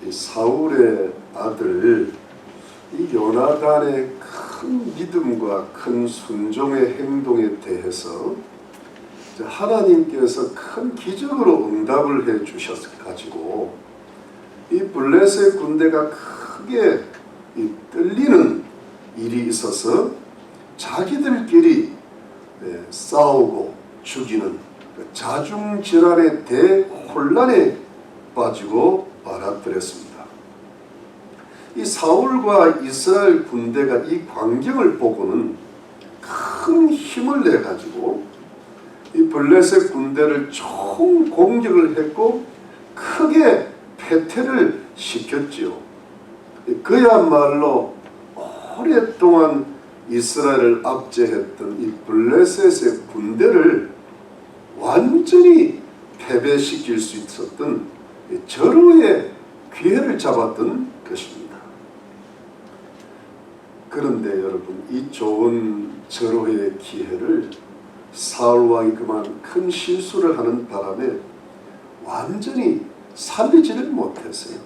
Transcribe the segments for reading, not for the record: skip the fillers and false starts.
이 사울의 아들 이 요나단의 큰 믿음과 큰 순종의 행동에 대해서 하나님께서 큰 기적으로 응답을 해 주셔가지고 이 블레셋 군대가 크게 떨리는 일이 있어서 자기들끼리 싸우고 죽이는 자중질환의 대혼란에 빠지고 말았더랬습니다. 이 사울과 이스라엘 군대가 이 광경을 보고는 큰 힘을 내 가지고 이 블레셋 군대를 총 공격을 했고 크게 패퇴를 시켰지요. 그야말로 오랫동안 이스라엘을 압제했던 이 블레셋의 군대를 완전히 패배시킬 수 있었던 절호의 기회를 잡았던 것입니다. 그런데 여러분, 이 좋은 절호의 기회를 사울 왕이 그만 큰 실수를 하는 바람에 완전히 살리지를 못했어요.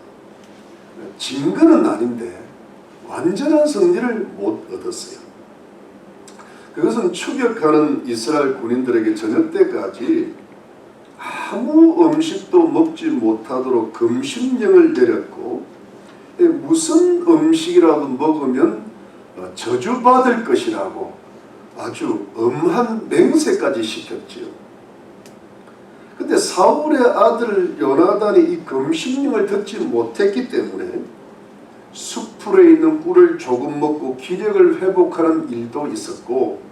증거는 아닌데 완전한 승리를 못 얻었어요. 그것은 추격하는 이스라엘 군인들에게 저녁 때까지 아무 음식도 먹지 못하도록 금식령을 내렸고 무슨 음식이라도 먹으면 저주받을 것이라고 아주 엄한 맹세까지 시켰지요. 근데 사울의 아들 요나단이 이 금식령을 듣지 못했기 때문에 숲풀에 있는 꿀을 조금 먹고 기력을 회복하는 일도 있었고,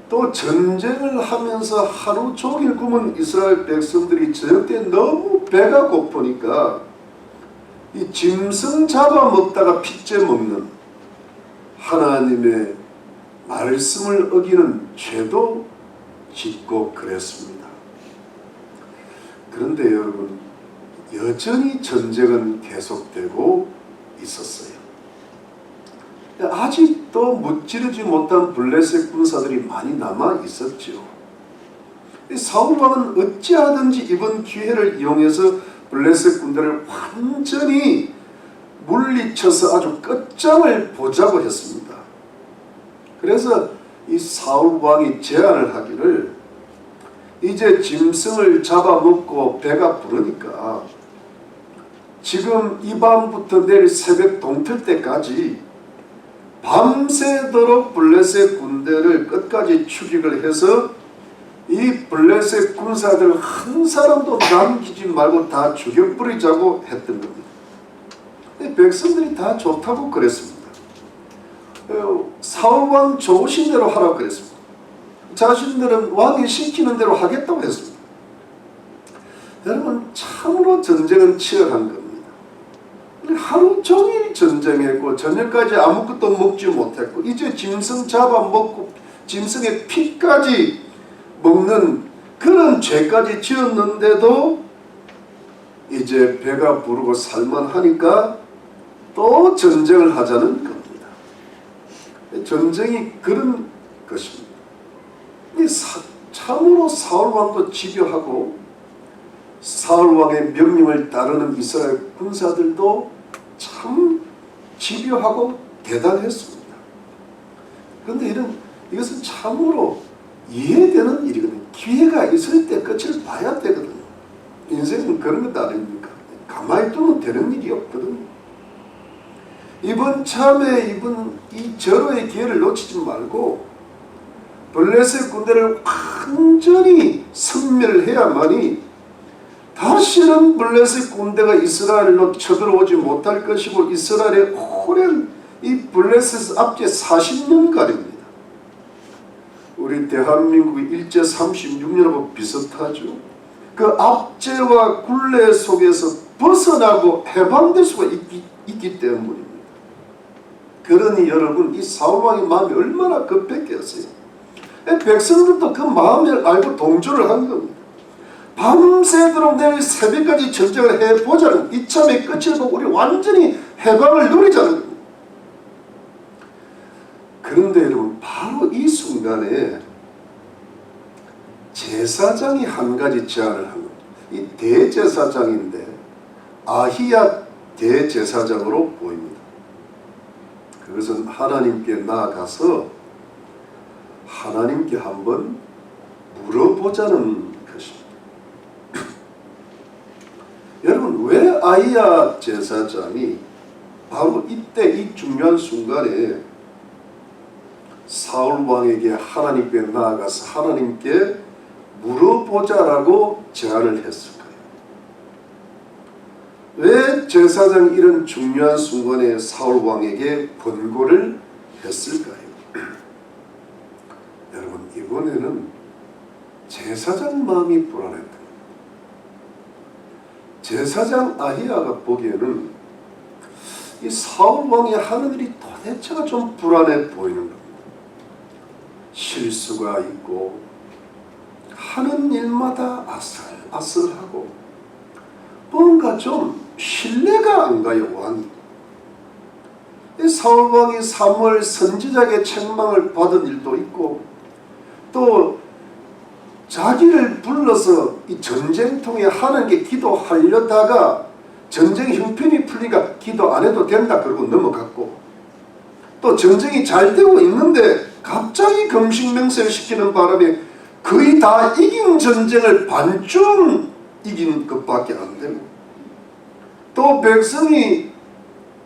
또 전쟁을 하면서 하루 종일 굶은 이스라엘 백성들이 저녁 때 너무 배가 고프니까 이 짐승 잡아먹다가 핏째 먹는 하나님의 말씀을 어기는 죄도 짓고 그랬습니다. 그런데 여러분, 여전히 전쟁은 계속되고 있었어요. 아직도 무찌르지 못한 블레셋 군사들이 많이 남아 있었죠. 사울 왕은 어찌하든지 이번 기회를 이용해서 블레셋 군대를 완전히 물리쳐서 아주 끝장을 보자고 했습니다. 그래서 이 사울 왕이 제안을 하기를, 이제 짐승을 잡아먹고 배가 부르니까 지금 이 밤부터 내일 새벽 동틀 때까지 밤새도록 블레셋 군대를 끝까지 추격을 해서 이 블레셋 군사들 한 사람도 남기지 말고 다 죽여버리자고 했던 겁니다. 백성들이 다 좋다고 그랬습니다. 사울왕 좋으신 대로 하라고 그랬습니다. 자신들은 왕이 시키는 대로 하겠다고 했습니다. 여러분, 참으로 전쟁은 치열한 겁니다. 하루 종일 전쟁했고 저녁까지 아무것도 먹지 못했고 이제 짐승 잡아먹고 짐승의 피까지 먹는 그런 죄까지 지었는데도 이제 배가 부르고 살만하니까 또 전쟁을 하자는 겁니다. 전쟁이 그런 것입니다. 참으로 사울왕도 집요하고 사울왕의 명령을 따르는 이스라엘 군사들도 참 집요하고 대단했습니다. 그런데 이것은 참으로 이해되는 일이거든요. 기회가 있을 때 끝을 봐야 되거든요. 인생은 그런 것 아닙니까? 가만히 두면 되는 일이 없거든요. 이번 참에 이 절호의 기회를 놓치지 말고 블레셋 군대를 완전히 섬멸해야만이 다시는 블레셋 군대가 이스라엘로 쳐들어오지 못할 것이고, 이스라엘의 오랜 이 블레셋 압제 40년간입니다. 우리 대한민국의 일제 36년하고 비슷하죠. 그 압제와 굴레 속에서 벗어나고 해방될 수가 있기 때문입니다. 그러니 여러분, 이 사울왕의 마음이 얼마나 급했겠어요. 백성들도 그 마음을 알고 동조를 한 겁니다. 밤새도록 내일 새벽까지 전쟁을 해보자는, 이참에 끝을 보고 우리 완전히 해방을 누리자는 겁니다. 그런데 여러분, 바로 이 순간에 제사장이 한 가지 제안을 한 겁니다. 이 대제사장인데 아히야 대제사장으로 보입니다. 그것은 하나님께 나아가서 하나님께 한번 물어보자는 것입니다. 여러분, 왜 아히야 제사장이 바로 이때 이 중요한 순간에 사울 왕에게 하나님께 나아가서 하나님께 물어보자라고 제안을 했을까요? 왜 제사장이 이런 중요한 순간에 사울 왕에게 번고를 했을까요? 여러분, 이번에는 제사장 마음이 불안했다. 제사장 아히야가 보기에는 이 사울 왕이 하는 일이 도대체가 좀 불안해 보이는 겁니다. 실수가 있고 하는 일마다 아슬아슬하고 뭔가 좀 신뢰가 안 가요, 왕이. 이 사울 왕이 사무엘 선지자에게 책망을 받은 일도 있고 또 자기를 불러서 이 전쟁통에 하나님께 기도하려다가 전쟁 형편이 풀리니까 기도 안 해도 된다 그러고 넘어갔고 또 전쟁이 잘 되고 있는데 갑자기 금식맹세를 시키는 바람에 거의 다 이긴 전쟁을 반쯤 이긴 것밖에 안 되고 또 백성이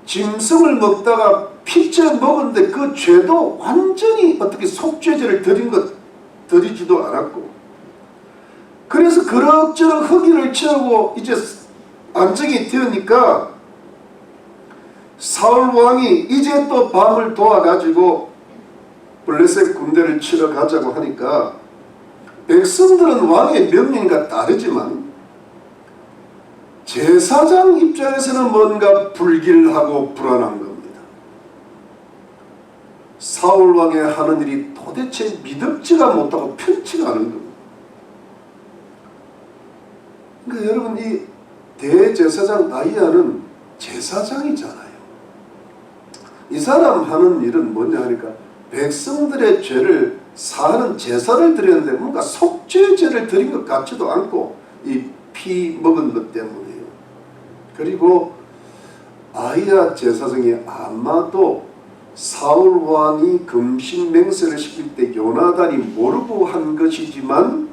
짐승을 먹다가 피째 먹었는데 그 죄도 완전히 어떻게 속죄제를 드리지도 않았고 그래서 그럭저럭 허기를 채우고 이제 안정이 되니까 사울 왕이 이제 또 밤을 도와가지고 블레셋 군대를 치러 가자고 하니까 백성들은 왕의 명령과 따르지만 제사장 입장에서는 뭔가 불길하고 불안한 겁니다. 사울 왕의 하는 일이 도대체 믿음지가 못하고 편치가 않은 겁니다. 그러니까 여러분, 이 대제사장 아히야는 제사장이잖아요. 이 사람 하는 일은 뭐냐 하니까 백성들의 죄를 사하는 제사를 드렸는데 뭔가 속죄제를 드린 것 같지도 않고 이 피 먹은 것 때문이에요. 그리고 아히야 제사장이 아마도 사울 왕이 금식 맹세를 시킬 때 요나단이 모르고 한 것이지만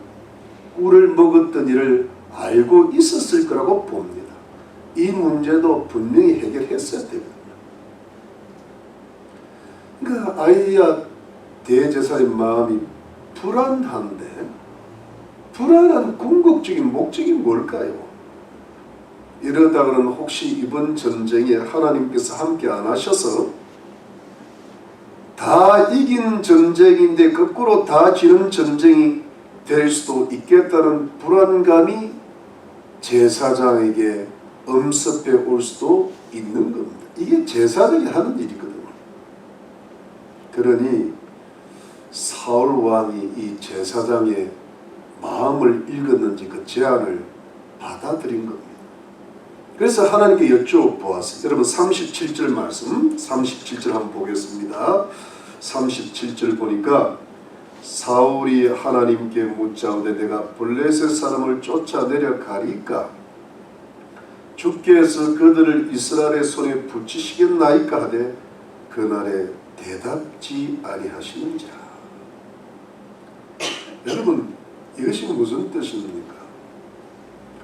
꿀을 먹었던 일을 알고 있었을 거라고 봅니다. 이 문제도 분명히 해결했어야 되거든요. 그러니까 아히야 대제사의 마음이 불안한데 불안한 궁극적인 목적이 뭘까요? 이러다가는 혹시 이번 전쟁에 하나님께서 함께 안 하셔서 다 이긴 전쟁인데 거꾸로 다 지는 전쟁이 될 수도 있겠다는 불안감이 제사장에게 엄습해 올 수도 있는 겁니다. 이게 제사장이 하는 일이거든요. 그러니 사울 왕이 이 제사장의 마음을 읽었는지 그 제안을 받아들인 겁니다. 그래서 하나님께 여쭤보았어요. 여러분 37절 말씀 37절 한번 보겠습니다. 37절 보니까 사울이 하나님께 묻자오되 내가 블레셋 사람을 쫓아내려 가리까 주께서 그들을 이스라엘의 손에 붙이시겠나이까 하되 그날에 대답지 아니하시는지라. 여러분, 이것이 무슨 뜻입니까?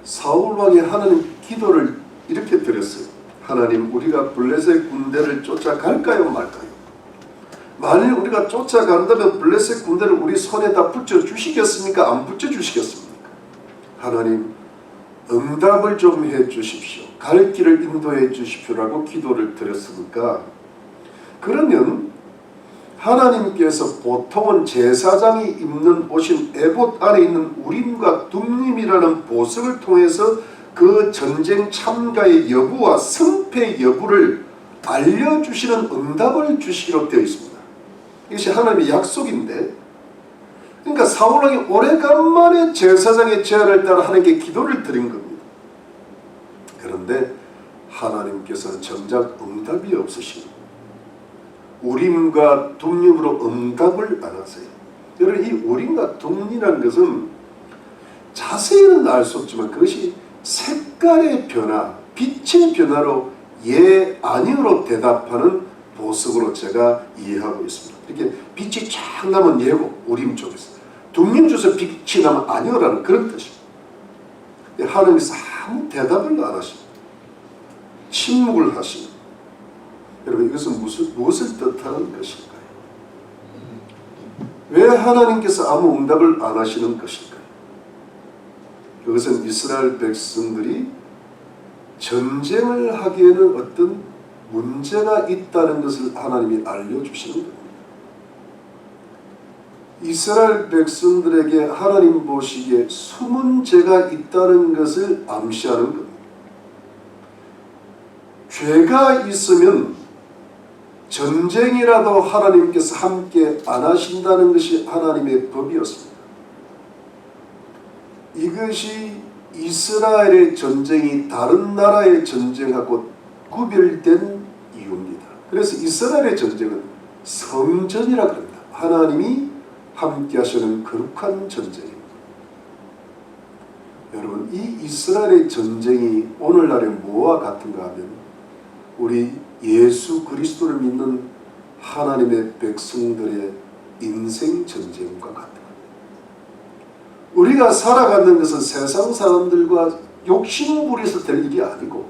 사울 왕이 하나님 기도를 이렇게 드렸어요. 하나님, 우리가 블레셋 군대를 쫓아갈까요 말까요? 만일 우리가 쫓아간다면 블레셋 군대를 우리 손에다 붙여주시겠습니까? 안 붙여주시겠습니까? 하나님, 응답을 좀 해주십시오. 갈 길을 인도해 주십시오라고 기도를 드렸으니까 그러면 하나님께서 보통은 제사장이 입는 옷인 에봇 안에 있는 우림과 둠림이라는 보석을 통해서 그 전쟁 참가의 여부와 승패 여부를 알려주시는 응답을 주시기로 되어 있습니다. 이것이 하나님의 약속인데 그러니까 사울 왕이 오래간만에 제사장의 제안을 따라 하나님께 기도를 드린 겁니다. 그런데 하나님께서는 정작 응답이 없으십니다. 우림과 둠림으로 응답을 안 하세요. 여러분, 이 우림과 둠림이라는 것은 자세히는 알 수 없지만 그것이 색깔의 변화, 빛의 변화로 예, 아니요로 대답하는 보석으로 제가 이해하고 있습니다. 이렇게 빛이 쫙 나면 예고, 우림 쪽에서. 둥림 줘서 빛이 나면 아니요라는 그런 뜻입니다. 하나님께서 아무 대답을 안 하십니다. 침묵을 하십니다. 여러분, 이것은 무엇을 뜻하는 것일까요? 왜 하나님께서 아무 응답을 안 하시는 것일까요? 그것은 이스라엘 백성들이 전쟁을 하기에는 어떤 문제가 있다는 것을 하나님이 알려주시는 겁니다. 이스라엘 백성들에게 하나님 보시기에 숨은 죄가 있다는 것을 암시하는 겁니다. 죄가 있으면 전쟁이라도 하나님께서 함께 안 하신다는 것이 하나님의 법이었습니다. 이것이 이스라엘의 전쟁이 다른 나라의 전쟁하고 구별된 이유입니다. 그래서 이스라엘의 전쟁은 성전이라 그럽니다. 하나님이 함께 하시는 거룩한 전쟁입니다. 여러분, 이 이스라엘의 전쟁이 오늘날의 뭐와 같은가 하면 우리 예수 그리스도를 믿는 하나님의 백성들의 인생 전쟁과 같다. 우리가 살아가는 것은 세상 사람들과 욕심부려서 될 일이 아니고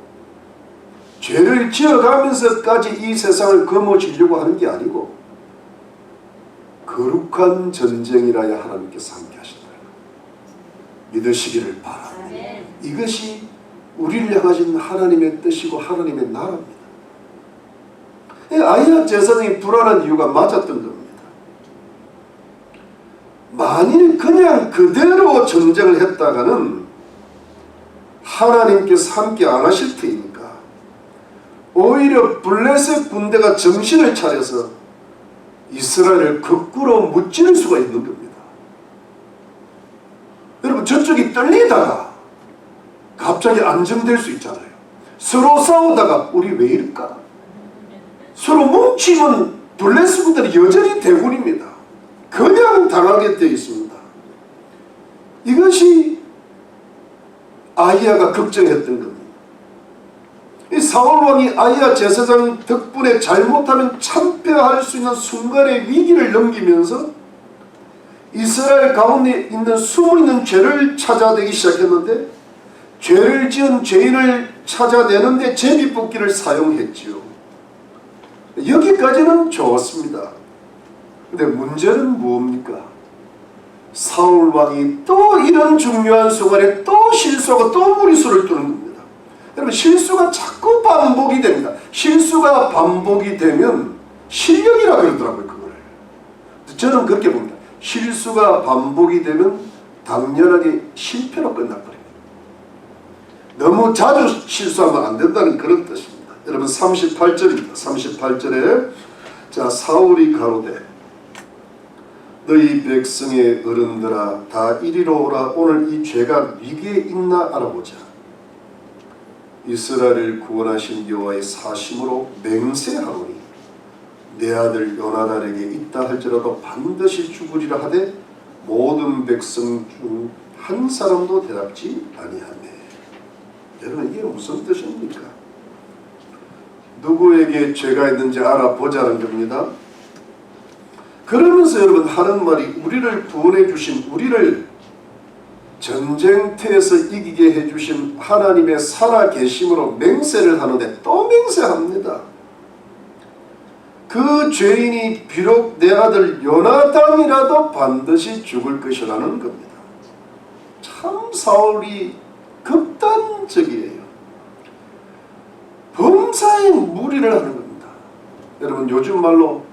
죄를 지어가면서까지 이 세상을 거머쥐려고 하는 게 아니고 거룩한 전쟁이라야 하나님께서 함께 하신다. 믿으시기를 바랍니다. 이것이 우리를 향하신 하나님의 뜻이고 하나님의 나라입니다. 아히야 제사장이 불안한 이유가 맞았던 겁니다. 만일 그냥 그대로 전쟁을 했다가는 하나님께서 함께 안 하실 테니까 오히려 블레셋 군대가 정신을 차려서 이스라엘을 거꾸로 무찌를 수가 있는 겁니다. 여러분, 저쪽이 떨리다가 갑자기 안정될 수 있잖아요. 서로 싸우다가 우리 왜 이럴까? 서로 뭉치면 블레셋 군대는 여전히 대군입니다. 그냥 당하게 되어 있습니다. 이것이 아히야가 걱정했던 겁니다. 이 사울왕이 아히야 제사장 덕분에 잘못하면 참패할 수 있는 순간의 위기를 넘기면서 이스라엘 가운데 있는 숨어있는 죄를 찾아내기 시작했는데 죄를 지은 죄인을 찾아내는데 제비뽑기를 사용했지요. 여기까지는 좋았습니다. 근데 문제는 뭡니까? 사울왕이 또 이런 중요한 순간에 또 실수하고 또 무리수를 두는 겁니다. 여러분, 실수가 자꾸 반복이 됩니다. 실수가 반복이 되면 실력이라 그러더라고요, 그거를. 저는 그렇게 봅니다. 실수가 반복이 되면 당연하게 실패로 끝나버립니다. 너무 자주 실수하면 안 된다는 그런 뜻입니다. 여러분, 38절입니다. 38절에 자, 사울이 가로되 너희 백성의 어른들아 다 이리로 오라. 오늘 이 죄가 위기에 있나 알아보자. 이스라엘을 구원하신 여호와의 사심으로 맹세하노니 내 아들 요나단에게 있다 할지라도 반드시 죽으리라 하되 모든 백성 중 한 사람도 대답지 아니하네. 여러분, 이게 무슨 뜻입니까? 누구에게 죄가 있는지 알아보자는 겁니다. 그러면서 여러분 하는 말이 우리를 구원해 주신, 우리를 전쟁터에서 이기게 해주신 하나님의 살아계심으로 맹세를 하는데 또 맹세합니다. 그 죄인이 비록 내 아들 요나단이라도 반드시 죽을 것이라는 겁니다. 참 사울이 극단적이에요. 범사에 무리를 하는 겁니다. 여러분, 요즘 말로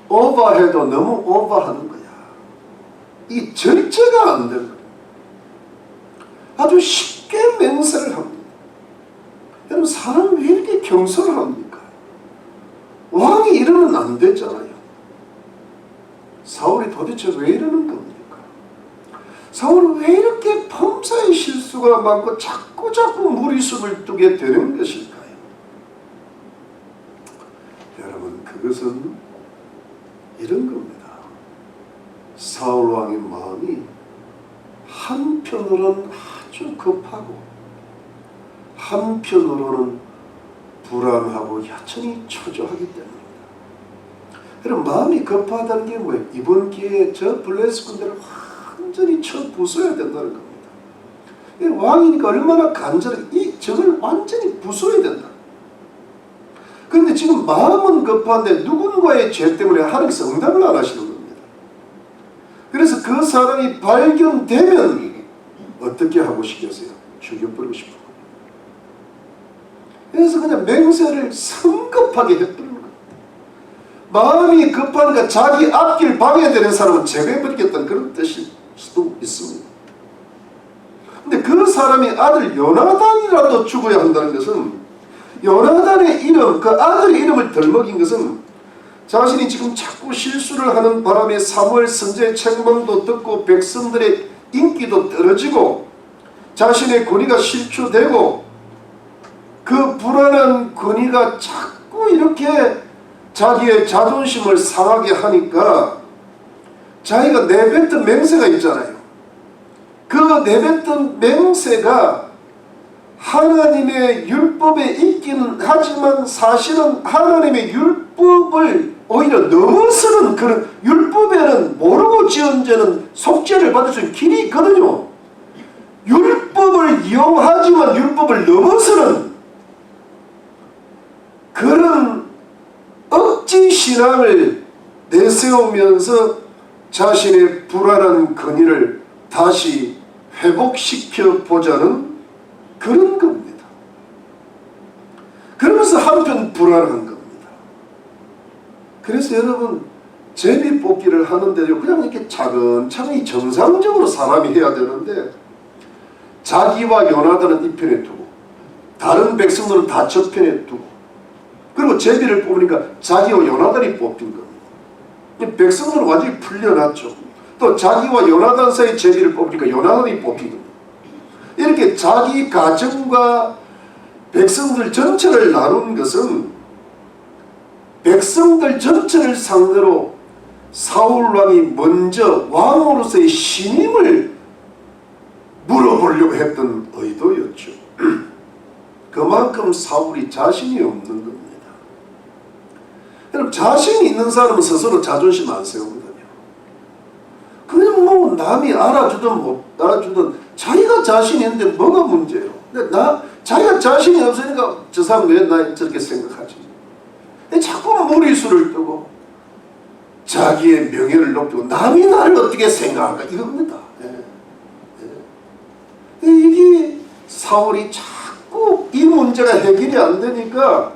오버해도 너무 오버하는 거야. 이 절제가 안 되는 거야. 아주 쉽게 맹세를 합니다. 여러분, 사람 왜 이렇게 경솔합니까? 왕이 이러면 안 되잖아요. 사울이 도대체 왜 이러는 겁니까? 사울은 왜 이렇게 범사의 실수가 많고 자꾸 무리수를 두게 되는 것일까요? 여러분, 그것은 이런 겁니다. 사울왕의 마음이 한편으로는 아주 급하고 한편으로는 불안하고 여전히 초조하기 때문입니다. 여러분, 마음이 급하다는 게 뭐예요? 이번 기회에 저 블레셋 군대를 완전히 쳐 부숴야 된다는 겁니다. 왕이니까 얼마나 간절하게 저걸 완전히 부숴야 된다. 그런데 지금 마음은 급한데 누군가의 죄 때문에 하나님께서 응답을 안 하시는 겁니다. 그래서 그 사람이 발견되면 어떻게 하고 싶겠어요? 죽여버리고 싶은 겁니다. 그래서 그냥 맹세를 성급하게 해버리는 겁니다. 마음이 급하니까 자기 앞길 방해되는 사람은 제거해버리겠다는 그런 뜻일 수도 있습니다. 근데 그 사람이 아들 요나단이라도 죽어야 한다는 것은, 요나단의 이름, 그 아들의 이름을 덜먹인 것은 자신이 지금 자꾸 실수를 하는 바람에 사무엘 선지자의 책망도 듣고 백성들의 인기도 떨어지고 자신의 권위가 실추되고 그 불안한 권위가 자꾸 이렇게 자기의 자존심을 상하게 하니까 자기가 내뱉은 맹세가 있잖아요. 그 내뱉은 맹세가 하나님의 율법에 있기는 하지만 사실은 하나님의 율법을 오히려 넘어서는, 그런 율법에는 모르고 지은 죄는 속죄를 받을 수 있는 길이 있거든요. 율법을 이용하지만 율법을 넘어서는 그런 억지 신앙을 내세우면서 자신의 불안한 권위를 다시 회복시켜 보자는 그런 겁니다. 그러면서 한편 불안한 겁니다. 그래서 여러분, 제비 뽑기를 하는데요, 그냥 이렇게 차근차근히 정상적으로 사람이 해야 되는데 자기와 요나단은 이 편에 두고 다른 백성들은 다 저 편에 두고, 그리고 제비를 뽑으니까 자기와 요나단이 뽑힌 겁니다. 백성들은 완전히 풀려났죠. 또 자기와 요나단 사이 제비를 뽑으니까 요나단이 뽑힌 겁니다. 이렇게 자기 가정과 백성들 전체를 나눈 것은 백성들 전체를 상대로 사울 왕이 먼저 왕으로서의 신임을 물어보려고 했던 의도였죠. 그만큼 사울이 자신이 없는 겁니다. 여러분, 자신이 있는 사람은 스스로 자존심 안 세우거든요. 그냥 뭐 남이 알아주든 못 알아주든 자기가 자신이 있는데 뭐가 문제예요? 근데 자기가 자신이 없으니까 저 사람 왜 나 저렇게 생각하지? 자꾸 무리수를 뜨고 자기의 명예를 높이고 남이 나를 어떻게 생각할까, 이겁니다. 이게 사울이 자꾸 이 문제가 해결이 안 되니까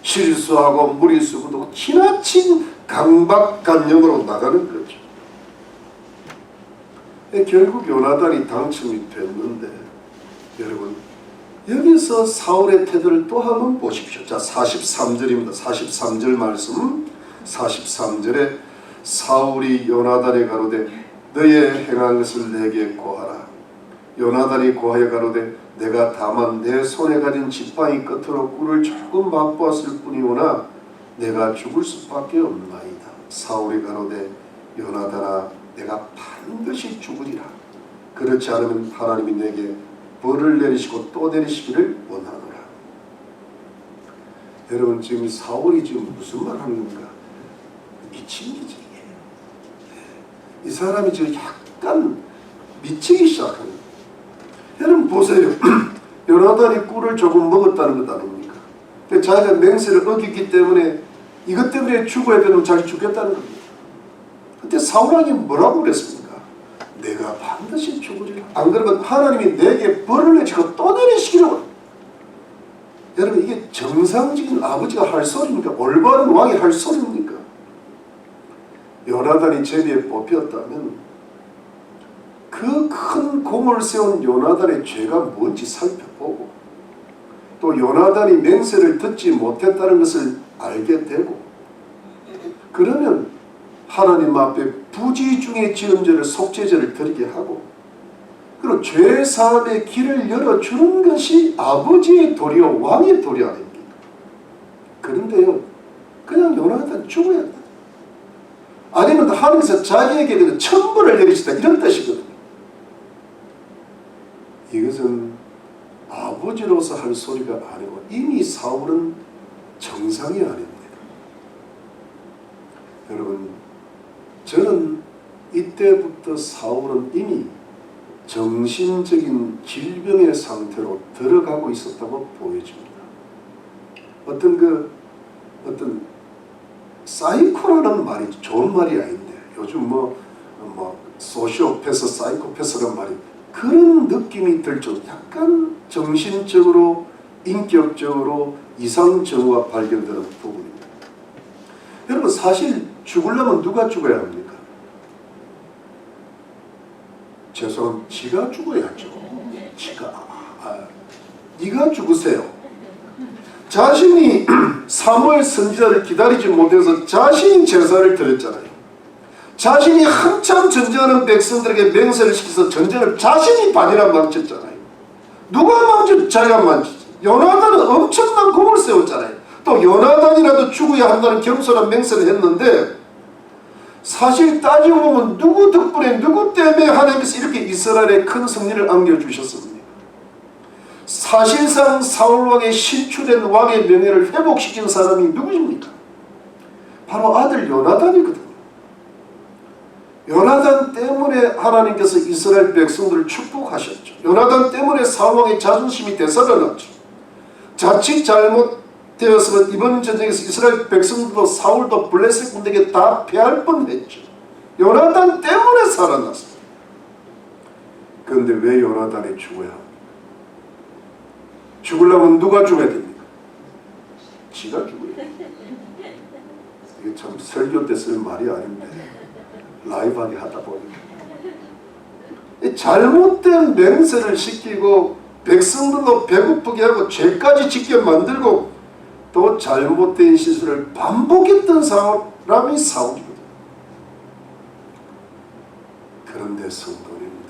실수하고 무리수고 지나친 강박관념으로 나가는 거죠. 결국 요나단이 당첨이 됐는데, 여러분, 여기서 사울의 태도를 또 한번 보십시오. 자, 43절입니다. 43절 말씀. 43절에 사울이 요나단에 가로되 너의 행한 것을 내게 고하라. 요나단이 고하여 가로되 내가 다만 내 손에 가진 지팡이 끝으로 꿀을 조금 맛보았을 뿐이오나 내가 죽을 수밖에 없나이다. 사울이 가로되 요나단아, 내가 반드시 죽으리라. 그렇지 않으면 하나님이 내게 벌을 내리시고 또 내리시기를 원하노라. 여러분, 지금 사울이 지금 무슨 말 하는 건가? 미친 거지. 이 사람이 지금 약간 미치기 시작하는 거예요. 여러분 보세요. 요나단이 꿀을 조금 먹었다는 것 아닙니까? 자기가 맹세를 어겼기 때문에 이것 때문에 죽어야 되면 자기 죽겠다는 겁니다. 그때 사울왕이 뭐라고 그랬습니까? 내가 반드시 죽으리라. 안 그러면 하나님이 내게 벌을 내리시고 또 내리시기를. 여러분, 이게 정상적인 아버지가 할 소리입니까? 올바른 왕이 할 소리입니까? 요나단이 제비에 뽑혔다면 그 큰 공을 세운 요나단의 죄가 뭔지 살펴보고, 또 요나단이 맹세를 듣지 못했다는 것을 알게 되고, 그러면 하나님 앞에 부지 중에 지은 죄를 속죄죄를 드리게 하고, 그리고 죄 사함의 길을 열어주는 것이 아버지의 도리요 왕의 도리 아닙니까? 그런데요, 그냥 요나단 죽어야 돼. 아니면 하나님께서 자기에게 천벌을 내리시다, 이런 뜻이거든요. 이것은 아버지로서 할 소리가 아니고 이미 사울은 정상이 아닙니다. 여러분, 저는 이때부터 사울은 이미 정신적인 질병의 상태로 들어가고 있었다고 보여집니다. 어떤 사이코라는 말이 좋은 말이 아닌데 요즘 뭐 소시오패스, 사이코패스란 말이 그런 느낌이 들 정도 약간 정신적으로 인격적으로 이상 징후가 발견되는 부분입니다. 여러분, 사실 죽으려면 누가 죽어야 합니까? 죄송합니다. 지가 죽어야죠. 네가 죽으세요. 자신이 사무엘 선지자를 기다리지 못해서 자신이 제사를 드렸잖아요. 자신이 한참 전쟁하는 백성들에게 맹세를 시켜서 전쟁을 자신이 반이나 망쳤잖아요. 누가 망쳤죠? 자기가 망쳤죠. 요나단은 엄청난 공을 세웠잖아요. 또 요나단이라도 죽어야 한다는 겸손한 맹세를 했는데 사실 따지고 보면 누구 덕분에 누구 때문에 하나님께서 이렇게 이스라엘에 큰 승리를 안겨주셨습니까? 사실상 사울왕의 신출된 왕의 명예를 회복시킨 사람이 누구입니까? 바로 아들 요나단이거든요. 요나단 때문에 하나님께서 이스라엘 백성들을 축복하셨죠. 요나단 때문에 사울왕의 자존심이 되살아났죠. 자칫 잘못되었으면 이번 전쟁에서 이스라엘 백성들도 사울도 블레셋 군대에게 다 패할 뻔했죠. 요나단 때문에 살아났습니다. 그런데 왜 요나단이 죽어야 합니까? 죽으려면 누가 죽어야 됩니까? 지가 죽어야 됩니다. 이게 참 설교 때 쓸 말이 아닌데 라이브하게 하다 보니까 잘못된 맹세를 시키고 백성들도 배고프게 하고 죄까지 짓게 만들고 또 잘못된 실수를 반복했던 사람이 사울이거든요. 그런데 성도님들,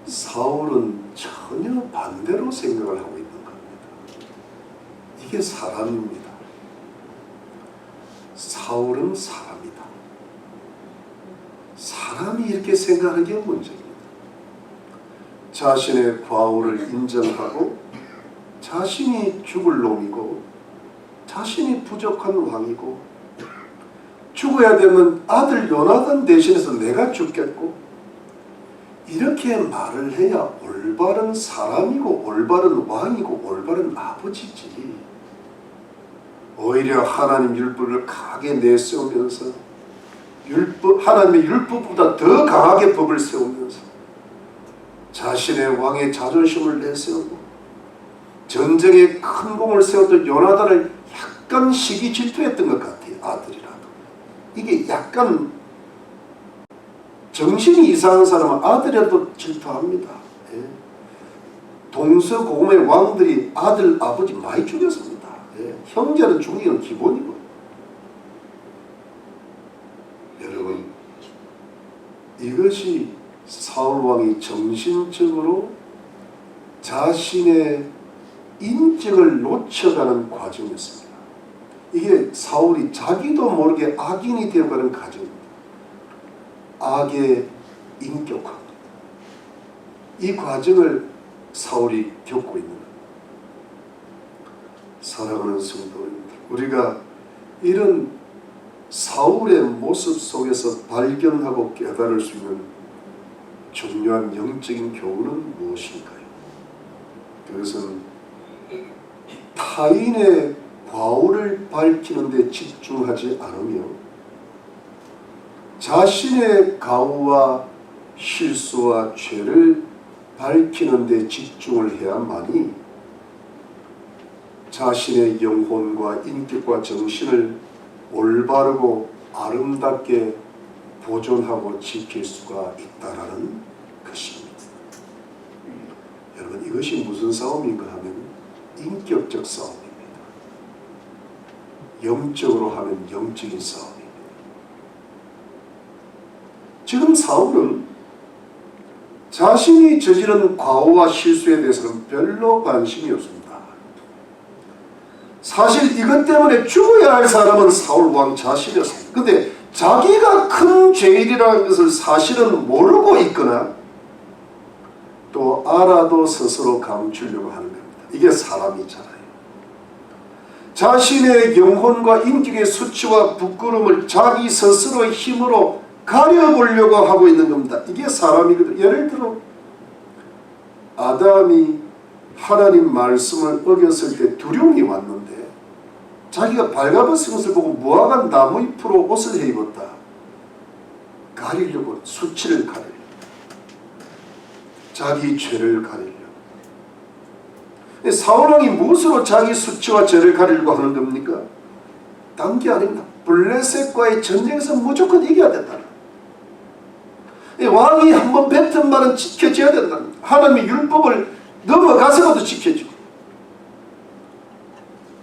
사울은 전혀 반대로 생각을 하고 있는 겁니다. 이게 사람입니다. 사울은 사람이다. 사람이 이렇게 생각하는 게 문제입니다. 자신의 과오를 인정하고 자신이 죽을 놈이고 자신이 부족한 왕이고 죽어야 되면 아들 요나단 대신해서 내가 죽겠고 이렇게 말을 해야 올바른 사람이고 올바른 왕이고 올바른 아버지지. 오히려 하나님 율법을 강하게 내세우면서 하나님의 율법보다 더 강하게 법을 세우면서 자신의 왕의 자존심을 내세우고 전쟁에 큰 공을 세웠던 요나단을 약간 시기 질투했던 것 같아요. 아들이라도. 이게 약간 정신이 이상한 사람은 아들이라도 질투합니다. 예. 동서고금의 왕들이 아들, 아버지 많이 죽였습니다. 예. 형제는 죽이는 기본이고. 여러분, 이것이 사울왕이 정신적으로 자신의 인격을 놓쳐가는 과정이었습니다. 이게 사울이 자기도 모르게 악인이 되어가는 과정입니다. 악의 인격화. 이 과정을 사울이 겪고 있는 겁니다. 사랑하는 성도입니다. 우리가 이런 사울의 모습 속에서 발견하고 깨달을 수 있는 중요한 영적인 교훈은 무엇인가요? 그것은 타인의 과오를 밝히는 데 집중하지 않으며 자신의 가오와 실수와 죄를 밝히는 데 집중을 해야만이 자신의 영혼과 인격과 정신을 올바르고 아름답게 보존하고 지킬 수가 있다라는 것입니다. 여러분, 이것이 무슨 싸움인가 하면 인격적 싸움입니다. 영적으로 하면 영적인 싸움입니다. 지금 사울은 자신이 저지른 과오와 실수에 대해서는 별로 관심이 없습니다. 사실 이것 때문에 죽어야 할 사람은 사울 왕 자신이었습니다. 그런데 자기가 큰 죄인이라는 것을 사실은 모르고 있거나 또 알아도 스스로 감추려고 하는 겁니다. 이게 사람이잖아요. 자신의 영혼과 인격의 수치와 부끄러움을 자기 스스로의 힘으로 가려보려고 하고 있는 겁니다. 이게 사람이거든요. 예를 들어 아담이 하나님 말씀을 어겼을 때 두려움이 왔는데 자기가 발가벗은 것을 보고 무화과 나무 잎으로 옷을 해 입었다. 가리려고, 수치를 가리려고, 자기 죄를 가리려고. 사울왕이 무엇으로 자기 수치와 죄를 가리려고 하는 겁니까? 딴 게 아닙니다. 블레셋과의 전쟁에서 무조건 이겨야 된다. 왕이 한번 뱉은 말은 지켜져야 된다. 하나님의 율법을 넘어가서라도 지켜주고,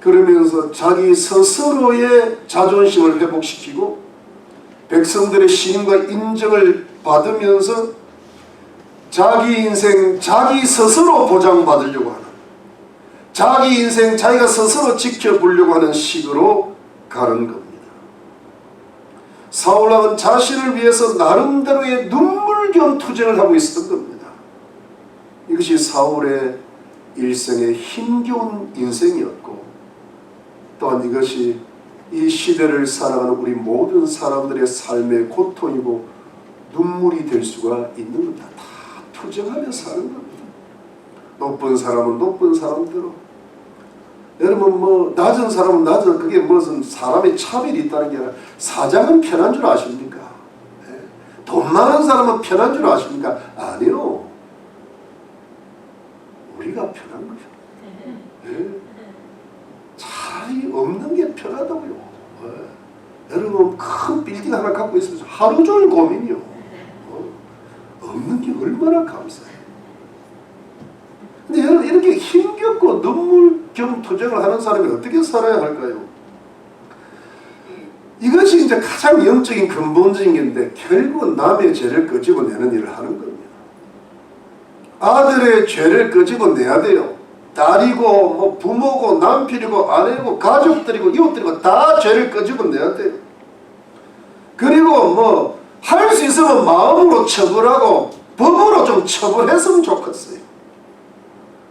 그러면서 자기 스스로의 자존심을 회복시키고 백성들의 신임과 인정을 받으면서 자기 인생 자기 스스로 보장받으려고 하는, 자기 인생 자기가 스스로 지켜보려고 하는 식으로 가는 겁니다. 사울왕은 자신을 위해서 나름대로의 눈물겨운 투쟁을 하고 있었던 겁니다. 이것이 사울의 일생의 힘겨운 인생이었고, 또한 이것이 이 시대를 살아가는 우리 모든 사람들의 삶의 고통이고 눈물이 될 수가 있는 겁니다. 다 투쟁하며 사는 겁니다. 높은 사람은 높은 사람대로, 여러분 뭐 낮은 사람은 낮은, 그게 무슨 사람의 차별이 있다는 게 아니라 사장은 편한 줄 아십니까? 네. 돈 많은 사람은 편한 줄 아십니까? 아니요. 우리가 편한 거죠. 네. 차라리 없는 게 편하다고요. 네. 여러분 큰 빌딩 하나 갖고 있으면서 하루 종일 고민이요. 없는 게 얼마나 감사해요. 근데 여러분 이렇게 힘겹고 눈물겨운 투쟁을 하는 사람이 어떻게 살아야 할까요? 이것이 이제 가장 영적인 근본적인 건데, 결국은 남의 죄를 끄집어내는 일을 하는 겁니다. 아들의 죄를 끄집어내야 돼요. 딸이고 뭐 부모고 남편이고 아내고 가족들이고 이웃들이고 다 죄를 끄집어내야 돼요. 그리고 뭐 할 수 있으면 마음으로 처벌하고 법으로 좀 처벌했으면 좋겠어요.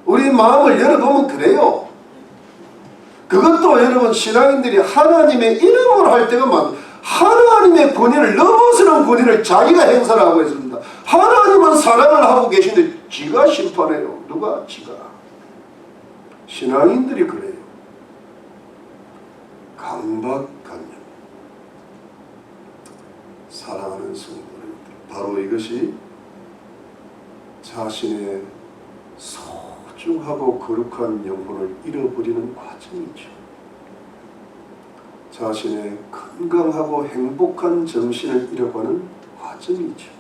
우리 마음을 열어보면 그래요. 그것도 여러분 신앙인들이 하나님의 이름으로 할 때가 많아요. 하나님의 권위를 넘어서는 권위를 자기가 행사를 하고 있습니다. 하나님은 사랑을 하고 계신데 지가 심판해요. 누가? 지가. 신앙인들이 그래요. 강박관념. 사랑하는 성도들, 바로 이것이 자신의 소중하고 거룩한 영혼을 잃어버리는 과정이죠. 자신의 건강하고 행복한 정신을 잃어가는 과정이죠.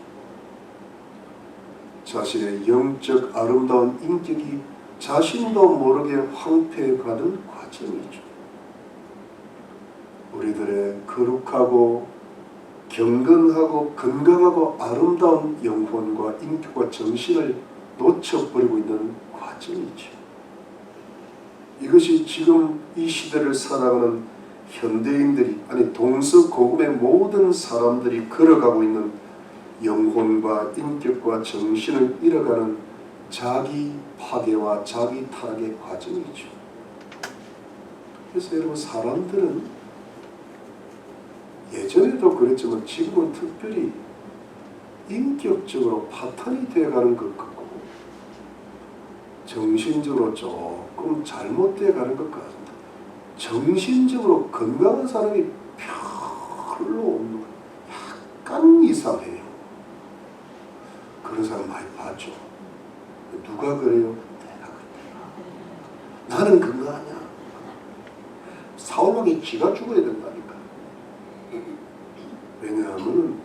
자신의 영적 아름다운 인격이 자신도 모르게 황폐해가는 과정이죠. 우리들의 거룩하고 경건하고 건강하고 아름다운 영혼과 인격과 정신을 놓쳐버리고 있는 과정이죠. 이것이 지금 이 시대를 살아가는 현대인들이, 아니 동서고금의 모든 사람들이 걸어가고 있는 영혼과 인격과 정신을 잃어가는 자기 파괴와 자기 타락의 과정이죠. 그래서 여러분 사람들은 예전에도 그랬지만 지금은 특별히 인격적으로 파탄이 되어가는 것 같고 정신적으로 조금 잘못되어가는 것 같습니다. 정신적으로 건강한 사람이 별로 없는 거예요. 약간 이상해요. 그런 사람 많이 봤죠. 누가 그래요? 내가 그래. 나는 건강하냐? 사울왕이 지가 죽어야 된다니까. 왜냐하면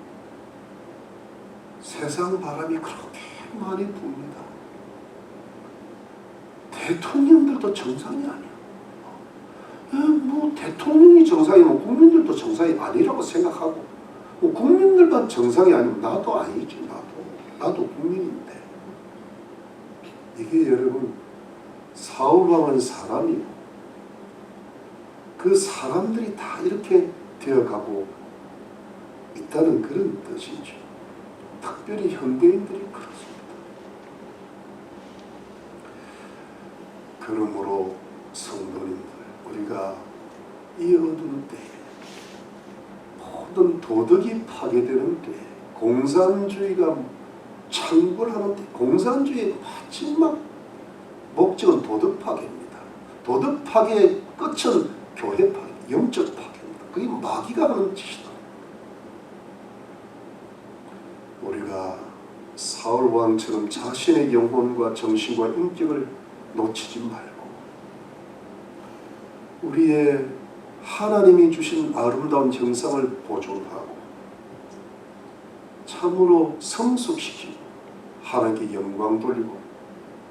세상 바람이 그렇게 많이 붑니다. 대통령들도 정상이 아니야. 뭐 대통령이 정상이면 국민들도 정상이 아니라고 생각하고, 뭐 국민들만 정상이 아니면 나도 아니지. 나도 국민인데. 이게 여러분 사울왕은 사람이고 그 사람들이 다 이렇게 되어가고 있다는 그런 뜻이죠. 특별히 현대인들이 그렇습니다. 그러므로 성도님들, 우리가 이 어두운 때에 모든 도덕이 파괴되는 때에, 공산주의가 창궐하는 때, 공산주의의 마지막 목적은 도덕 파괴입니다. 도덕 파괴의 끝은 교회 파괴, 영적 파괴입니다. 그게 마귀가 하는 짓이다. 우리가 사울 왕처럼 자신의 영혼과 정신과 인격을 놓치지 말고 우리의 하나님이 주신 아름다운 형상을 보존하고 참으로 성숙시키고 하나님께 영광 돌리고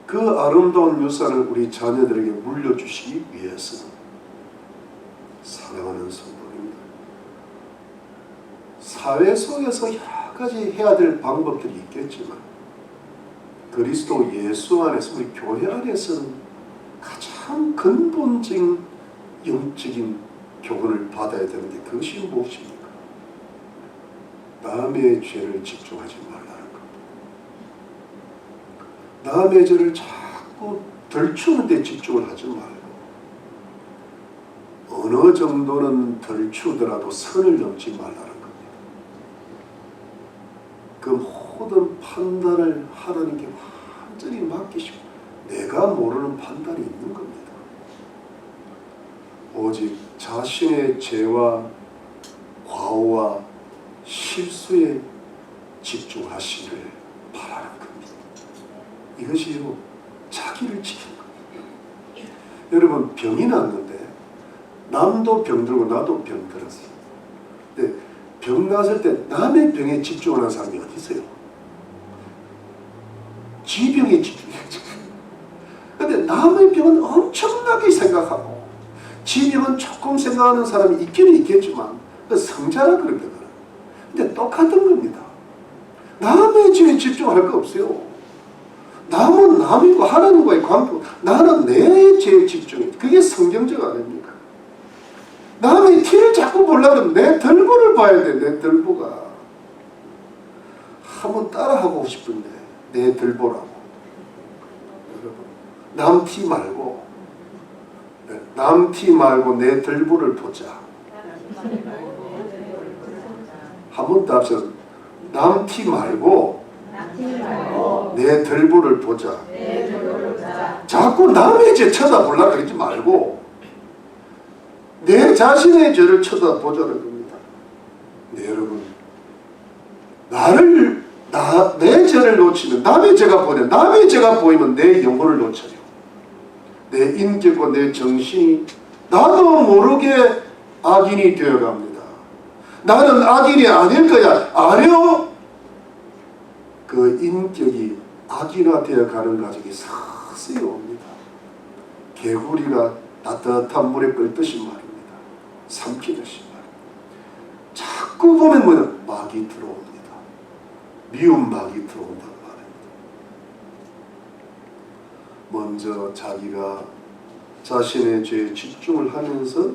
그 아름다운 유산을 우리 자녀들에게 물려주시기 위해서 사랑하는 성도님들, 사회 속에서 여러 가지 해야 될 방법들이 있겠지만 그리스도 예수 안에서, 우리 교회 안에서는 가장 근본적인 영적인 교훈을 받아야 되는데 그것이 무엇입니까? 남의 죄를 집중하지 말라는 겁니다. 남의 죄를 자꾸 덜추는 데 집중을 하지 말고 어느 정도는 덜추더라도 선을 넘지 말라는 겁니다. 그 모든 판단을 하나님께 완전히 맡기시고 내가 모르는 판단이 있는 겁니다. 오직 자신의 죄와 과오와 실수에 집중하시기를 바라는 겁니다. 이것이요, 자기를 지키는 겁니다. 여러분, 병이 났는데 남도 병들고 나도 병들었어요. 근데 병 났을 때 남의 병에 집중하는 사람이 어디 있어요? 지 병에 집중해야죠. 근데 남의 병은 엄청나게 생각하고 지 병은 조금 생각하는 사람이 있기는 있겠지만 성자라 그러거든. 근데 똑같은 겁니다. 남의 죄에 집중할 거 없어요. 남은 남이고 하나님과의 관계, 나는 내 죄에 집중해. 그게 성경적 아닙니까? 남의 티를 자꾸 보려면 내 덜보를 봐야 돼. 내 덜보가 한번 따라하고 싶은데 내 덜보라고. 여러분, 남 티 말고 남 티 말고 내 덜보를 보자. 한 번 더 합시다. 남 티 말고 내 덜보를 보자. 자꾸 남의 죄 쳐다보려고 그러지 말고 내 자신의 죄를 쳐다보자는 겁니다. 네, 여러분, 내 죄를 놓치면 남의 죄가 보이면, 남의 죄가 보이면 내 영혼을 놓쳐요. 내 인격과 내 정신이 나도 모르게 악인이 되어갑니다. 나는 악인이 아닐 거야. 아니요. 그 인격이 악인화되어 가는 과정이 서서히 옵니다. 개구리가 따뜻한 물에 끓듯이 말입니다. 삼키듯이 말입니다. 자꾸 보면 뭐냐? 막이 들어옵니다. 미운 막이 들어온단 말입니다. 먼저 자기가 자신의 죄에 집중을 하면서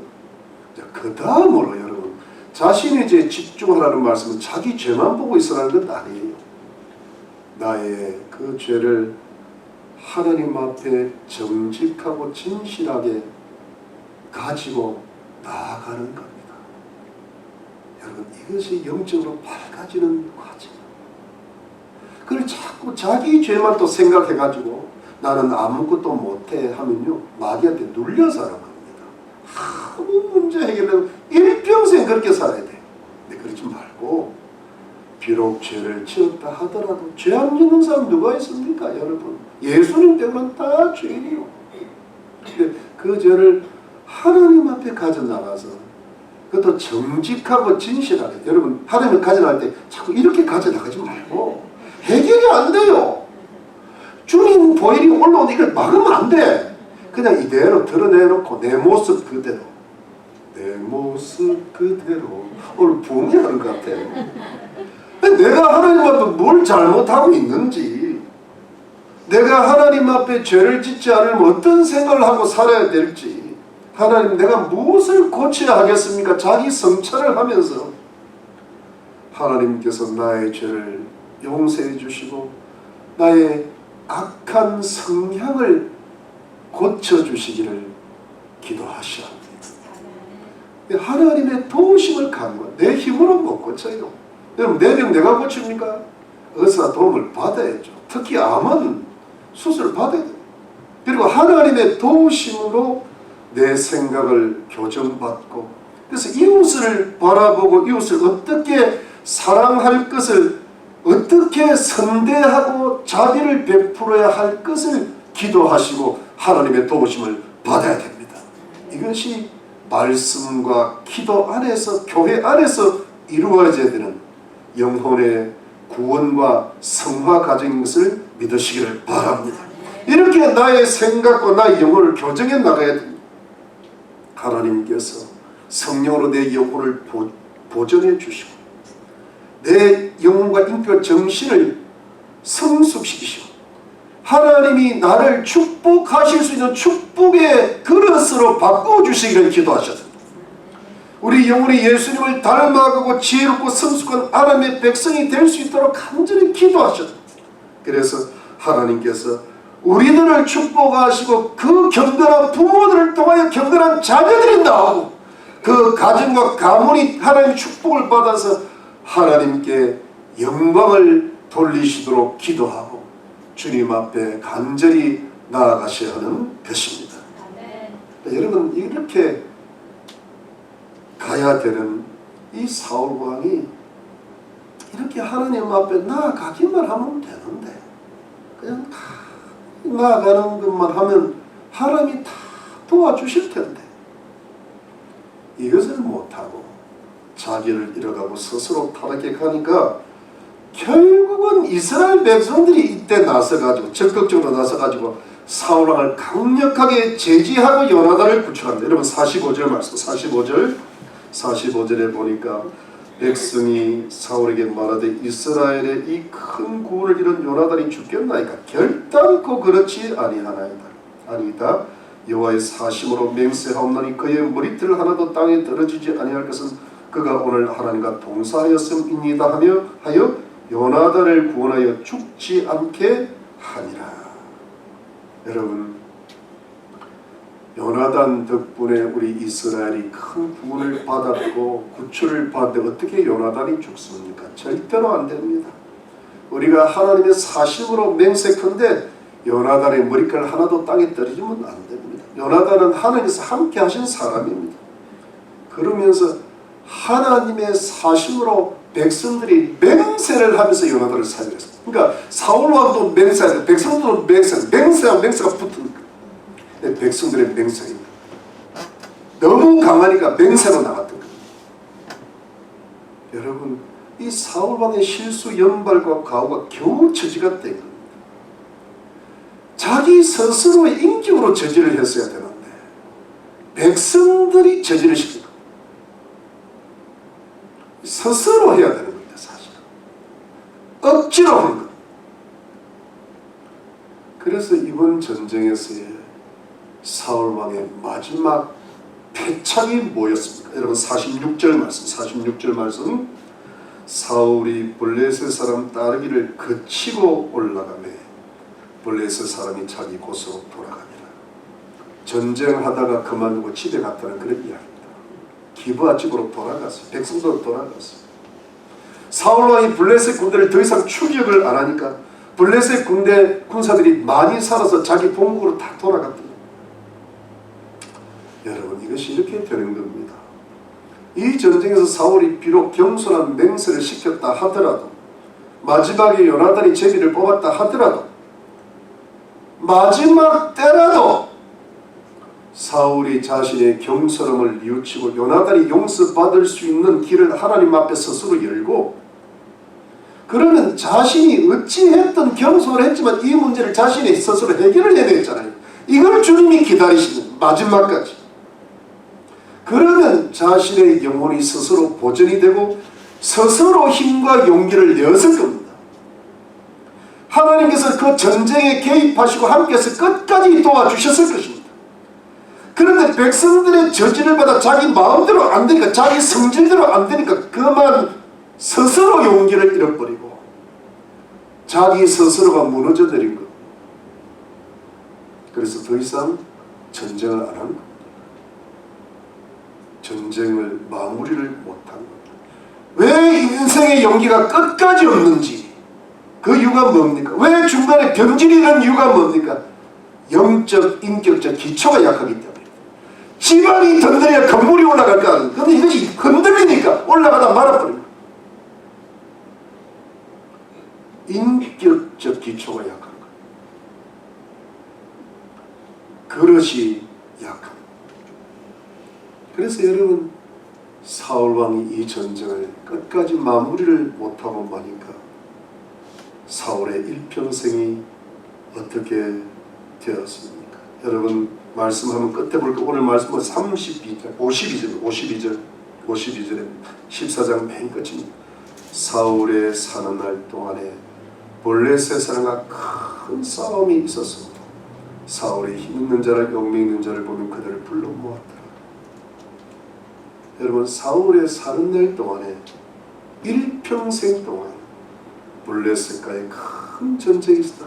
그 다음으로 여러분, 자신의 죄에 집중하라는 말씀은 자기 죄만 보고 있으라는 것 아니에요. 나의 그 죄를 하나님 앞에 정직하고 진실하게 가지고 나아가는 겁니다. 여러분, 이것이 영적으로 밝아지는 과정. 그걸 자꾸 자기 죄만 또 생각해가지고 나는 아무것도 못해 하면요, 마귀한테 눌려 사는 겁니다. 아무 문제 해결해도 일평생 그렇게 살아야 돼. 근데 그러지 말고, 비록 죄를 지었다 하더라도 죄 안 짓는 사람 누가 있습니까, 여러분? 예수님 때문에 다 죄인이요. 근데 그 죄를 하나님 앞에 가져나가서 그것도 정직하고 진실하게, 여러분, 하나님을 가져나갈 때 자꾸 이렇게 가져나가지 말고 해결이 안 돼요. 주님 보혈이 올라오는데 이걸 막으면 안 돼. 그냥 이대로 드러내놓고 내 모습 그대로, 내 모습 그대로. 오늘 부흥하는 것 같아. 내가 하나님 앞에 뭘 잘못하고 있는지, 내가 하나님 앞에 죄를 짓지 않으면 어떤 생각을 하고 살아야 될지, 하나님 내가 무엇을 고쳐야 하겠습니까? 자기 성찰을 하면서 하나님께서 나의 죄를 용서해 주시고 나의 악한 성향을 고쳐주시기를 기도하셔야 합니다. 하나님의 도우심을 간구해. 내 힘으로 못 고쳐요. 여러분 내 병 내가 고칩니까? 의사 도움을 받아야죠. 특히 암은 수술을 받아야 돼요. 그리고 하나님의 도우심으로 내 생각을 교정받고, 그래서 이웃을 바라보고 이웃을 어떻게 사랑할 것을, 어떻게 선대하고 자비를 베풀어야 할 것을 기도하시고 하나님의 도우심을 받아야 됩니다. 이것이 말씀과 기도 안에서, 교회 안에서 이루어져야 되는 영혼의 구원과 성화 과정인 것을 믿으시기를 바랍니다. 이렇게 나의 생각과 나의 영혼을 교정해 나가야 됩니다. 하나님께서 성령으로 내 영혼을 보존해 주시고 내 영혼과 인격과 정신을 성숙시키시고 하나님이 나를 축복하실 수 있는 축복의 그릇으로 바꿔주시기를 기도하셨습니다. 우리 영혼이 예수님을 닮아가고 지혜롭고 성숙한 하나님의 백성이 될 수 있도록 간절히 기도하셨습니다. 그래서 하나님께서 우리들을 축복하시고 그 경건한 부모들을 통하여 경건한 자녀들이 나오고 그 가정과 가문이 하나님의 축복을 받아서 하나님께 영광을 돌리시도록 기도하고 주님 앞에 간절히 나아가셔야 하는 것입니다. 여러분 이렇게 가야 되는 이 사울 왕이 이렇게 하나님 앞에 나아가기만 하면 되는데 그냥 다 나아가는 것만 하면 하나님이 다 도와주실 텐데 이것을 못하고 자기를 잃어가고 스스로 타락해 가니까 결국은 이스라엘 백성들이 이때 나서가지고 적극적으로 나서가지고 사울 왕을 강력하게 제지하고 요나단을 구출합니다. 여러분 45절 말씀 45절에 보니까 백성이 사울에게 말하되 이스라엘의 이 큰 구원을 이룬 요나단이 죽겠나이까 결단코 그렇지 아니이다. 여호와의 사심으로 맹세하옵나니 그의 머리털 하나도 땅에 떨어지지 아니할 것은 그가 오늘 하나님과 동사하였음이니이다 하여 요나단을 구원하여 죽지 않게 하니라. 여러분 요나단 덕분에 우리 이스라엘이 큰 구원을 받았고 구출을 받는데 어떻게 요나단이 죽습니까? 절대로 안 됩니다. 우리가 하나님의 사심으로 맹세컨대 요나단의 머리칼 하나도 땅에 떨어지면 안 됩니다. 요나단은 하나님께서 함께 하신 사람입니다. 그러면서 하나님의 사심으로 백성들이 맹세를 하면서 요나단을 살려냈습니다. 그러니까 사울왕도 맹세하고 백성들도 맹세하고 맹세가 붙은 거예요. 백성들의 맹세입니다. 너무 강하니까 맹세로 나갔던 거예요. 여러분 이 사울왕의 실수 연발과 가오가 겨우 처지가 된 겁니다. 자기 스스로의 인격으로 저지를 했어야 되는데 백성들이 저지를 시킨 겁니다. 스스로 해야 되는 겁니다. 사실은 억지로 한 겁니다. 그래서 이번 전쟁에서의 사울왕의 마지막 패착이 뭐였습니까? 여러분 46절 말씀 사울이 블레셋 사람 따르기를 거치고 올라가매 블레셋 사람이 자기 곳으로 돌아가니라. 전쟁하다가 그만두고 집에 갔다는 그런 이야기입니다. 기브아 집으로 돌아갔어요. 백성도 돌아갔어요. 사울왕이 블레셋 군대를 더 이상 추격을 안 하니까 블레셋 군대 군사들이 많이 살아서 자기 본국으로 다 돌아갔더니 여러분 이것이 이렇게 되는 겁니다. 이 전쟁에서 사울이 비록 겸손한 맹세를 시켰다 하더라도 마지막에 요나단이 제비를 뽑았다 하더라도 마지막 때라도 사울이 자신의 경솔함을 뉘우치고 요나단이 용서받을 수 있는 길을 하나님 앞에 스스로 열고 그러면 자신이 어찌했든 경솔을 했지만 이 문제를 자신이 스스로 해결을 해냈잖아요. 이걸 주님이 기다리시는 마지막까지. 그러면 자신의 영혼이 스스로 보존이 되고 스스로 힘과 용기를 내었을 겁니다. 하나님께서 그 전쟁에 개입하시고 함께해서 끝까지 도와주셨을 것입니다. 그런데 백성들의 저지를 받아 자기 마음대로 안 되니까 자기 성질대로 안 되니까 그만 스스로 용기를 잃어버리고 자기 스스로가 무너져 내린 것. 그래서 더 이상 전쟁을 안 한 겁니다. 전쟁을 마무리를 못한 겁니다. 왜 인생의 용기가 끝까지 없는지 그 이유가 뭡니까? 왜 중간에 병질이 이런 이유가 뭡니까? 영적, 인격적 기초가 약하기 때문에. 지방이 든든해야 건물이 올라갈 거 아닙니까? 근데 이것이 흔들리니까 올라가다 말아버립니다. 인격적 기초가 약한 거예요. 그릇이 약합니다. 그래서 여러분, 사울왕이 이 전쟁을 끝까지 마무리를 못하고 마니까 사울의 일평생이 어떻게 되었습니까? 여러분, 말씀하면 끝에 볼까? 오늘 말씀은 52절에 14장 맨 끝입니다. 사울의 사는 날 동안에 블레셋 사람과 큰 싸움이 있었습니다. 사울이 힘 있는 자를 용맹 있는 자를 보면 그들을 불러 모았더라. 여러분, 사울의 사는 날 동안에 일평생 동안 블레셋과의 큰 전쟁이 있었다.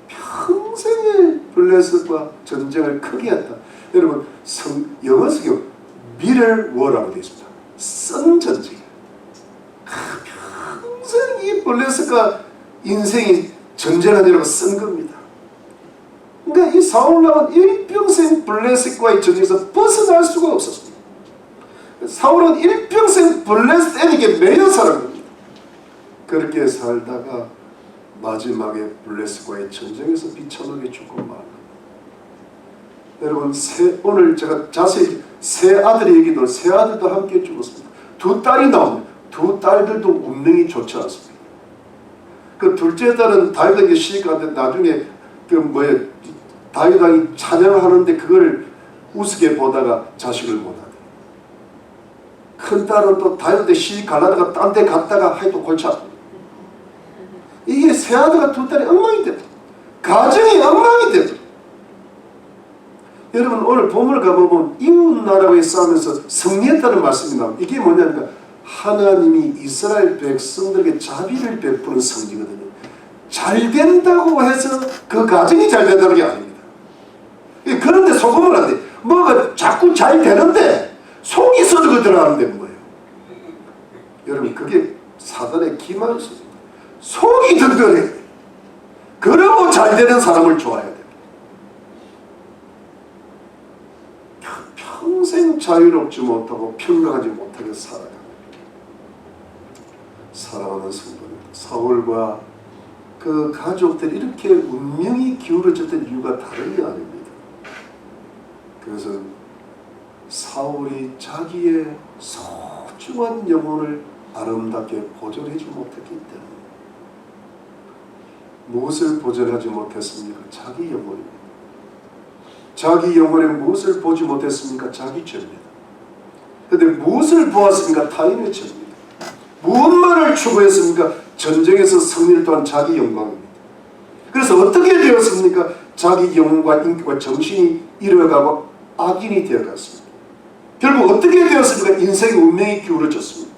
평생을 블레셋과 전쟁을 크게 했다. 여러분, 영어 성경 미럴 워라고 되어 있습니다. 쓴 전쟁. 평생 이 블레셋과 인생이 전쟁하느라고 쓴 겁니다. 그러니까 이 사울왕은 일평생 블레셋과의 전쟁에서 벗어날 수가 없었습니다. 사울은 일평생 블레셋에게 매여 살은 겁니다. 그렇게 살다가 마지막에 블레셋과의 전쟁에서 비참하게 죽고 말. 여러분, 오늘 제가 자세히 세 아들 얘기도 세 아들도 함께 죽었습니다. 두 딸이 나옵니다. 두 딸들도 운명이 좋지 않습니다. 그 둘째 딸은 다윗에게 시집가는데 나중에 다윗 왕이 찬양을 하는데 그걸 우습게 보다가 자식을 못하네. 큰 딸은 또 다윗한테 시집 가려다가 딴 데 갔다가 하여튼 골치 아프네. 이게 세 아들과 두 딸이 엉망이 됩니다. 가정이 엉망이 됩니다. 여러분, 오늘 본문을 가보면 이웃나라와의 싸움에서 승리했다는 말씀이 나옵니다. 이게 뭐냐니까 하나님이 이스라엘 백성들에게 자비를 베푸는 성지거든요. 잘 된다고 해서 그 가정이 잘 된다는 게 아닙니다. 그런데 속으면 안 돼. 뭐가 자꾸 잘 되는데 속이 썩어 들어가는데 뭐예요? 여러분, 그게 사단의 기만입니다. 속이 든든해. 그러고 잘 되는 사람을 좋아해야 돼. 평생 자유롭지 못하고 평강하지 못하게 살아갑니다. 사랑하는 성도입니다. 사울과 그 가족들이 이렇게 운명이 기울어졌던 이유가 다른 게 아닙니다. 그것은 사울이 자기의 소중한 영혼을 아름답게 보존하지 못했기 때문에. 무엇을 보존하지 못했습니까? 자기 영혼입니다. 자기 영혼에 무엇을 보지 못했습니까? 자기 죄입니다. 그런데 무엇을 보았습니까? 타인의 죄입니다. 무엇만을 추구했습니까? 전쟁에서 승리를 또한 자기 영광입니다. 그래서 어떻게 되었습니까? 자기 영혼과 인격과 정신이 잃어가고 악인이 되어갔습니다. 결국 어떻게 되었습니까? 인생의 운명이 기울어졌습니다.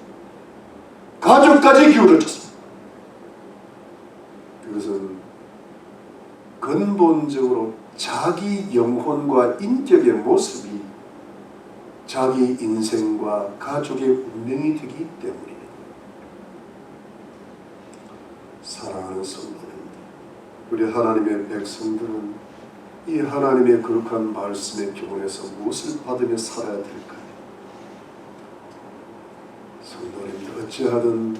가족까지 기울어졌습니다. 그것은 근본적으로 자기 영혼과 인격의 모습이 자기 인생과 가족의 운명이 되기 때문입니다. 사랑하는 성도입니다. 우리 하나님의 백성들은 이 하나님의 거룩한 말씀의 교훈에서 무엇을 받으며 살아야 될까요? 성도님들, 어찌하든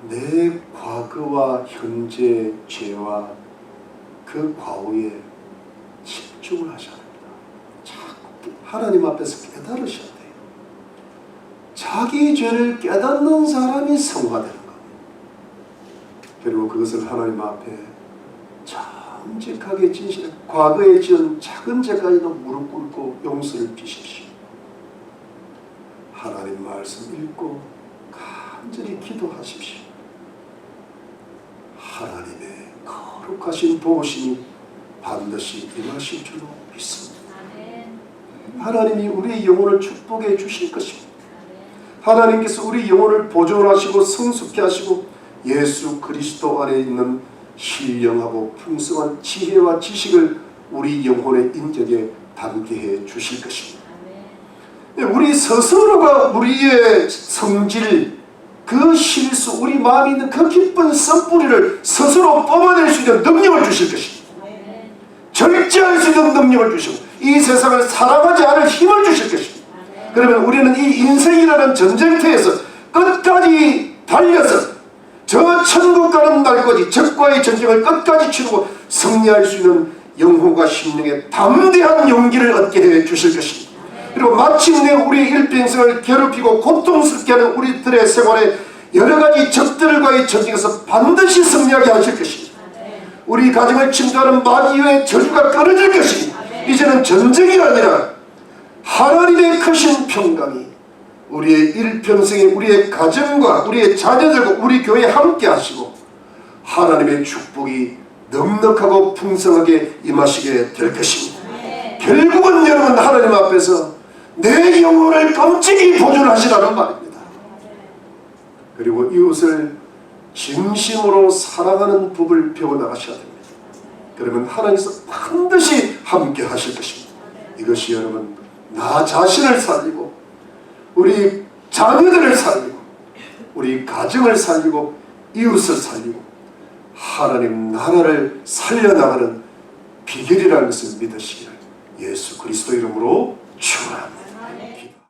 내 과거와 현재 죄와 그 과오에 집중을 하셔야 됩니다. 자꾸 하나님 앞에서 깨달으셔야 돼요. 자기 죄를 깨닫는 사람이 성화되는 겁니다. 그리고 그것을 하나님 앞에 정직하게 진실하게 과거에 지은 작은 죄까지도 무릎 꿇고 용서를 비십시오. 하나님 말씀 읽고 간절히 기도하십시오. 하나님의 거룩하신 도우심이 반드시 임하실 줄로 믿습니다. 하나님이 우리의 영혼을 축복해 주실 것입니다. 하나님께서 우리 영혼을 보존하시고 성숙케 하시고 예수 그리스도 안에 있는 신령하고 풍성한 지혜와 지식을 우리 영혼의 인격에 담게 해 주실 것입니다. 우리 스스로가 우리의 성질, 그 실수, 우리 마음에 있는 그 기쁜 썩뿌리를 스스로 뽑아낼 수 있는 능력을 주실 것입니다. 절제할 수 있는 능력을 주시고 이 세상을 사랑하지 않을 힘을 주실 것입니다. 그러면 우리는 이 인생이라는 전쟁터에서 끝까지 달려서 저 천국 가는 날까지 적과의 전쟁을 끝까지 치르고 승리할 수 있는 영혼과 심령의 담대한 용기를 얻게 해 주실 것입니다. 그리고 마침내 우리 일평생을 괴롭히고 고통스럽게 하는 우리들의 생활에 여러 가지 적들과의 전쟁에서 반드시 승리하게 하실 것입니다. 우리 가정을 침투하는 마귀의 저주가 끊어질 것입니다. 이제는 전쟁이 아니라 하나님의 크신 평강이 우리의 일평생에 우리의 가정과 우리의 자녀들과 우리 교회에 함께 하시고 하나님의 축복이 넉넉하고 풍성하게 임하시게 될 것입니다. 결국은 여러분 하나님 앞에서 내 영혼을 끔찍이 보존하시라는 말입니다. 그리고 이웃을 진심으로 사랑하는 법을 배워나가셔야 됩니다. 그러면 하나님께서 반드시 함께 하실 것입니다. 이것이 여러분 나 자신을 살리고 우리 자녀들을 살리고 우리 가정을 살리고 이웃을 살리고 하나님 나라를 살려나가는 비결이라는 것을 믿으시기를 예수 그리스도 이름으로 축원합니다.